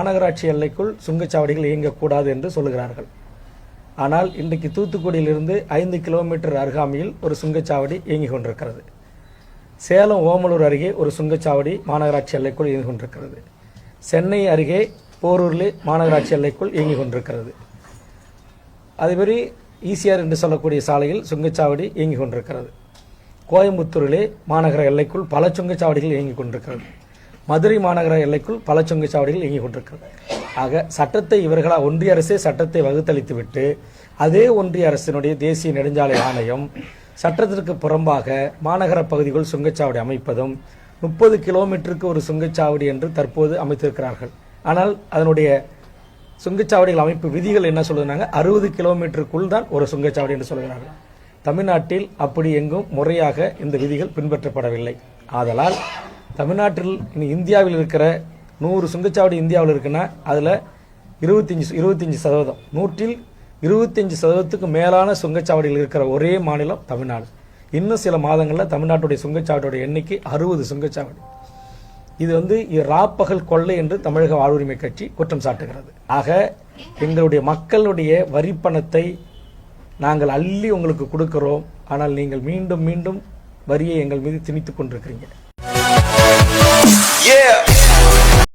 மாநகராட்சி எல்லைக்குள் சுங்கச்சாவடிகள் இயங்கக்கூடாது என்று சொல்லுகிறார்கள். ஆனால் இன்றைக்கு தூத்துக்குடியிலிருந்து 5 கிலோமீட்டர் அருகாமையில் ஒரு சுங்கச்சாவடி இயங்கிக் கொண்டிருக்கிறது. சேலம் ஓமலூர் அருகே ஒரு சுங்கச்சாவடி மாநகராட்சி எல்லைக்குள் இயங்கிக் கொண்டிருக்கிறது. சென்னை அருகே போரூரில் மாநகராட்சி எல்லைக்குள் இயங்கிக் கொண்டிருக்கிறது. அதேமாதிரி ஈசிஆர் என்று சொல்லக்கூடிய சாலையில் சுங்கச்சாவடி இயங்கிக் கொண்டிருக்கிறது. கோயம்புத்தூரிலே மாநகர எல்லைக்குள் பல சுங்கச்சாவடிகள் இயங்கிக் கொண்டிருக்கிறது. மதுரை மாநகர எல்லைக்குள் பல சுங்கச்சாவடிகள் இயங்கிக் கொண்டிருக்கிறது. ஆக சட்டத்தை இவர்களால் ஒன்றிய அரசே சட்டத்தை வகுத்தளித்து விட்டு அதே ஒன்றிய அரசினுடைய தேசிய நெடுஞ்சாலை ஆணையம் சட்டத்திற்கு புறம்பாக மாநகர பகுதிக்குள் சுங்கச்சாவடி அமைப்பதும் 30 கிலோமீட்டருக்கு ஒரு சுங்கச்சாவடி என்று தற்போது அமைத்திருக்கிறார்கள். ஆனால் அதனுடைய சுங்கச்சாவடிகள் அமைப்பு விதிகள் என்ன சொல்லுறாங்க, 60 கிலோமீட்டருக்குள் தான் ஒரு சுங்கச்சாவடி என்று சொல்கிறார்கள். தமிழ்நாட்டில் அப்படி எங்கும் முறையாக இந்த விதிகள் பின்பற்றப்படவில்லை. ஆதலால் தமிழ்நாட்டில் இந்தியாவில் இருக்கிற 100 சுங்கச்சாவடி இந்தியாவில் இருக்குன்னா அதில் 25% 100ல் 25%க்கு மேலான சுங்கச்சாவடிகள் இருக்கிற ஒரே மாநிலம் தமிழ்நாடு. இன்னும் சில மாதங்களில் தமிழ்நாட்டுடைய சுங்கச்சாவடியோட எண்ணிக்கை 60 சுங்கச்சாவடி. இது ராப்பகல் கொள்ளை என்று தமிழக வாழ்வுரிமை கட்சி குற்றம் சாட்டுகிறது. ஆக எங்களுடைய மக்களுடைய வரிப்பணத்தை நாங்கள் அள்ளி உங்களுக்கு கொடுக்கிறோம். ஆனால் நீங்கள் மீண்டும் மீண்டும் வரியை எங்கள் மீது திணித்துக் கொண்டிருக்கிறீங்க.